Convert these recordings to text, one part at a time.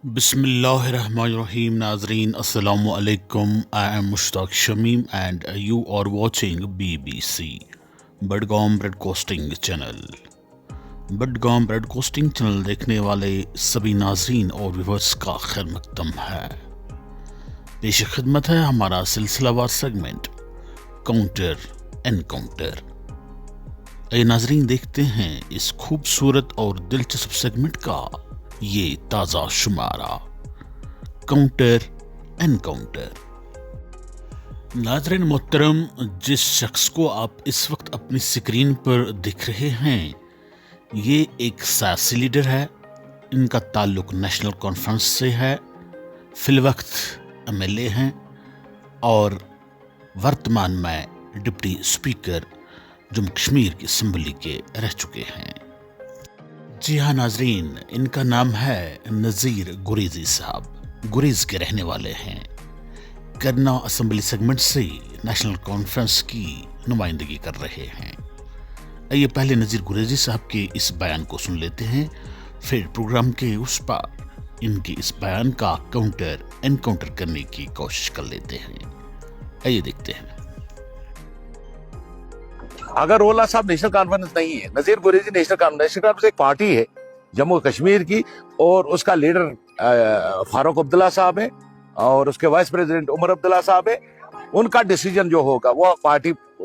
Bismillahirrahmanirrahim. Nazreen, Assalamu alaikum. I am Mushtaq Shamim and you are watching BBC Budgam Broadcasting Channel. Budgam Broadcasting Channel देखने वाले सभी नाजरीन और viewers का खैर मकदम है। पेश खिदमत है हमारा सिलसिलावार सेगमेंट काउंटर एनकाउंटर। ये नाजरीन देखते हैं इस खूबसूरत और दिलचस्प सेगमेंट का ये ताज़ा शुमारा काउंटर एनकाउंटर। नाज़रीन मोहतरम, जिस शख्स को आप इस वक्त अपनी स्क्रीन पर दिख रहे हैं ये एक सियासी लीडर है। इनका ताल्लुक नेशनल कॉन्फ्रेंस से है, फिलवक्त एमएलए हैं और वर्तमान में डिप्टी स्पीकर जम्मू कश्मीर की असम्बली के रह चुके हैं। जी हाँ नाजरीन, इनका नाम है नज़ीर गुरेजी साहब। गुरेज के रहने वाले हैं। करना असम्बली सेगमेंट से नेशनल कॉन्फ्रेंस की नुमाइंदगी कर रहे हैं। आइए पहले नज़ीर गुरेजी साहब के इस बयान को सुन लेते हैं, फिर प्रोग्राम के उस पार इनके इस बयान का काउंटर एनकाउंटर करने की कोशिश कर लेते हैं। आइए देखते हैं। अगर रोला साहब नेशनल कॉन्फ्रेंस नहीं है, नजीर गुरेजी नेशनल कॉन्फ्रेंस एक पार्टी है जम्मू कश्मीर की और उसका लीडर फारूक अब्दुल्ला साहब है और उसके वाइस प्रेसिडेंट उमर अब्दुल्ला साहब है। उनका डिसीजन जो होगा वो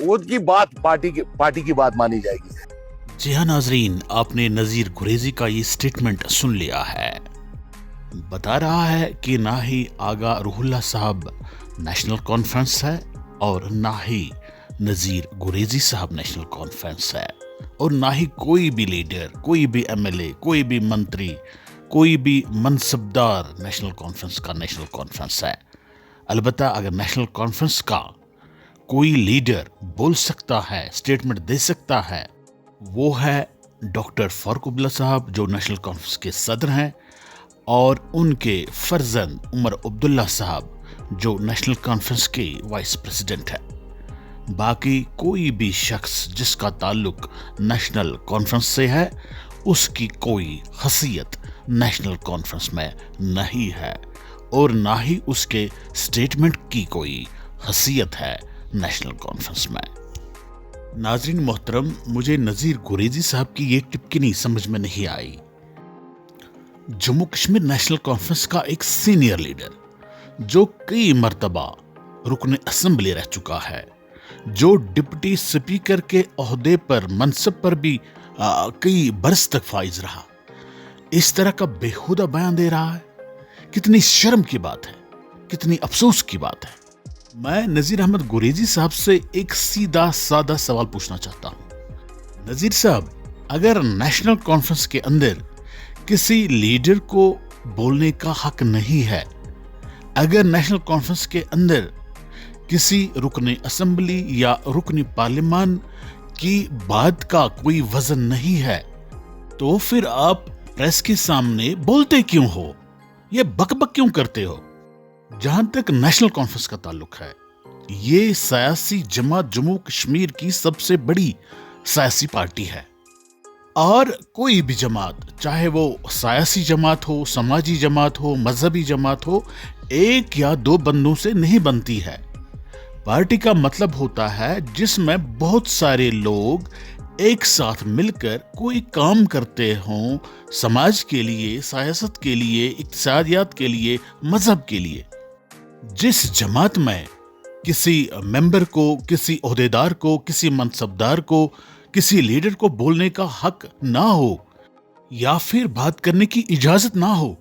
उनकी बात पार्टी की बात मानी जाएगी। जी हाँ नाजरीन, आपने नज़ीर गुरेजी का ये स्टेटमेंट सुन लिया है। बता रहा है कि ना ही आगा रूहुल्लाह साहब नेशनल कॉन्फ्रेंस है और ना ही नज़ीर गुरेजी साहब नेशनल कॉन्फ्रेंस है और ना ही कोई भी लीडर, कोई भी एमएलए, कोई भी मंत्री, कोई भी मनसबदार नेशनल कॉन्फ्रेंस का नेशनल कॉन्फ्रेंस है। अलबत्ता अगर नेशनल कॉन्फ्रेंस का कोई लीडर बोल सकता है, स्टेटमेंट दे सकता है, वो है डॉक्टर फारूक अब्दुल्ला साहब जो नेशनल कॉन्फ्रेंस के सदर हैं और उनके फर्जन उमर अब्दुल्ला साहब जो नेशनल कॉन्फ्रेंस के वाइस प्रेसिडेंट है। बाकी कोई भी शख्स जिसका ताल्लुक नेशनल कॉन्फ्रेंस से है उसकी कोई हसीयत नेशनल कॉन्फ्रेंस में नहीं है और ना ही उसके स्टेटमेंट की कोई हसीयत है नेशनल कॉन्फ्रेंस में। नाजरीन मोहतरम, मुझे नज़ीर गुरेजी साहब की ये टिप्पणी नहीं समझ में नहीं आई। जम्मू कश्मीर नेशनल कॉन्फ्रेंस का एक सीनियर लीडर जो कई मर्तबा रुकन असेंबली रह चुका है, जो डिप्टी स्पीकर के ओहदे पर मनसब पर भी कई बरस तक फाइज रहा, इस तरह का बेहुदा बयान दे रहा है। कितनी शर्म की बात है, कितनी अफसोस की बात है। मैं नज़ीर अहमद गुरेजी साहब से एक सीधा सादा सवाल पूछना चाहता हूं। नज़ीर साहब, अगर नेशनल कॉन्फ्रेंस के अंदर किसी लीडर को बोलने का हक नहीं है, अगर नेशनल कॉन्फ्रेंस के अंदर किसी रुकने असेंबली या रुकने पार्लियामान की बात का कोई वजन नहीं है, तो फिर आप प्रेस के सामने बोलते क्यों हो, ये बकबक क्यों करते हो? जहां तक नेशनल कॉन्फ्रेंस का ताल्लुक है, ये सियासी जमात जम्मू कश्मीर की सबसे बड़ी सियासी पार्टी है और कोई भी जमात, चाहे वो सियासी जमात हो, समाजी जमात हो, मजहबी जमात हो, एक या दो बंदों से नहीं बनती है। पार्टी का मतलब होता है जिसमें बहुत सारे लोग एक साथ मिलकर कोई काम करते हों, समाज के लिए, सियासत के लिए, इक्तिसादियात के लिए, मजहब के लिए। जिस जमात में किसी मेंबर को, किसी ओहदेदार को, किसी मनसबदार को, किसी लीडर को बोलने का हक ना हो या फिर बात करने की इजाजत ना हो,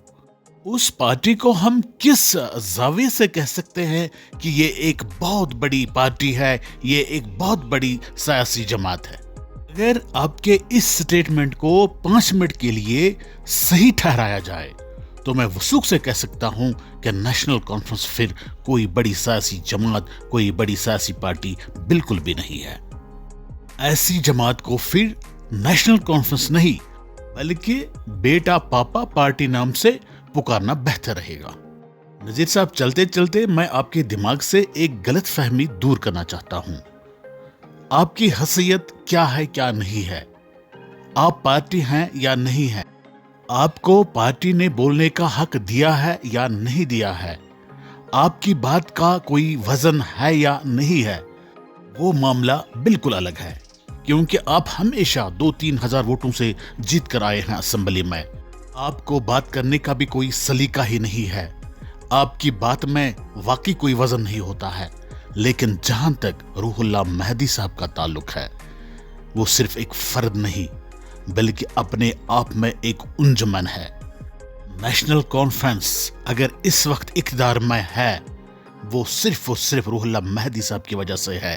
उस पार्टी को हम किस जाविये से कह सकते हैं कि ये एक बहुत बड़ी पार्टी है, ये एक बहुत बड़ी सियासी जमात है? अगर आपके इस स्टेटमेंट को 5 मिनट के लिए सही ठहराया जाए तो मैं वसूख से कह सकता हूं कि नेशनल कॉन्फ्रेंस फिर कोई बड़ी सियासी जमात, कोई बड़ी सियासी पार्टी बिल्कुल भी नहीं है। ऐसी जमात को फिर नेशनल कॉन्फ्रेंस नहीं बल्कि बेटा पापा पार्टी नाम से पुकारना बेहतर रहेगा। नज़ीर साहब, चलते चलते मैं आपके दिमाग से एक गलत फहमी दूर करना चाहता हूं। आपकी हसीयत क्या है, क्या नहीं है? आप पार्टी हैं या नहीं है? आपको पार्टी ने बोलने का हक दिया है या नहीं दिया है, आपकी बात का कोई वजन है या नहीं है, वो मामला बिल्कुल अलग है, क्योंकि आप हमेशा 2-3 हजार वोटों से जीत कर आए हैं असेंबली में। आपको बात करने का भी कोई सलीका ही नहीं है, आपकी बात में वाकई कोई वजन नहीं होता है। लेकिन जहां तक रूहुल्लाह मेहदी साहब का ताल्लुक है, वो सिर्फ एक फर्द नहीं बल्कि अपने आप में एक उंजमन है। नेशनल कॉन्फ्रेंस अगर इस वक्त इक़्तिदार में है, वो सिर्फ रूहुल्लाह मेहदी साहब की वजह से है।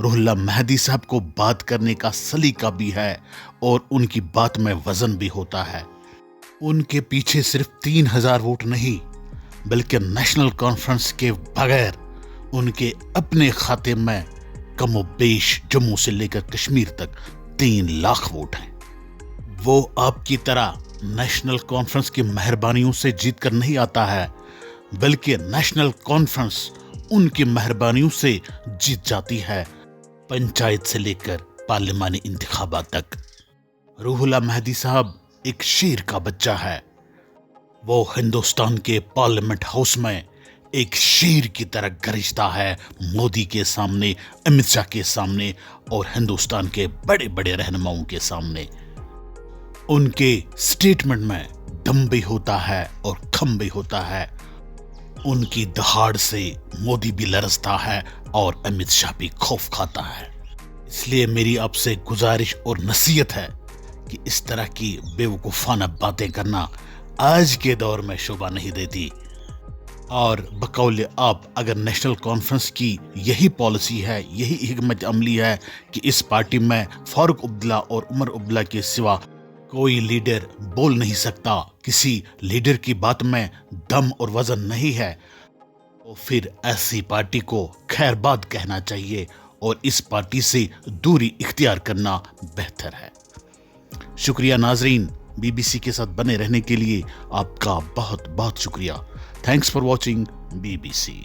रूहुल्लाह मेहदी साहब को बात करने का सलीका भी है और उनकी बात में वजन भी होता है। उनके पीछे सिर्फ 3000 वोट नहीं बल्कि नेशनल कॉन्फ्रेंस के बगैर उनके अपने खाते में कमो बेश जम्मू से लेकर कश्मीर तक 3 लाख वोट हैं। वो आपकी तरह नेशनल कॉन्फ्रेंस की मेहरबानियों से जीत कर नहीं आता है, बल्कि नेशनल कॉन्फ्रेंस उनकी मेहरबानियों से जीत जाती है, पंचायत से लेकर पार्लिमानी इंतखाबात तक। रूहुल्लाह मेहदी साहब एक शेर का बच्चा है। वो हिंदुस्तान के पार्लियामेंट हाउस में एक शेर की तरह गरजता है, मोदी के सामने, अमित शाह के सामने और हिंदुस्तान के बड़े बड़े रहनुमाओं के सामने। उनके स्टेटमेंट में दम भी होता है और खम भी होता है। उनकी दहाड़ से मोदी भी लरसता है और अमित शाह भी खौफ खाता है। इसलिए मेरी आपसे गुजारिश और नसीहत है कि इस तरह की बेवकूफाना बातें करना आज के दौर में शोभा नहीं देती। और बकौल आप अगर नेशनल कॉन्फ्रेंस की यही पॉलिसी है, यही हिकमत अमली है कि इस पार्टी में फारूक अब्दुल्ला और उमर अब्दुल्ला के सिवा कोई लीडर बोल नहीं सकता, किसी लीडर की बात में दम और वजन नहीं है, तो फिर ऐसी पार्टी को खैरबाद कहना चाहिए और इस पार्टी से दूरी इख्तियार करना बेहतर है। शुक्रिया नाजरीन, बीबीसी के साथ बने रहने के लिए आपका बहुत बहुत शुक्रिया। Thanks for watching BBC.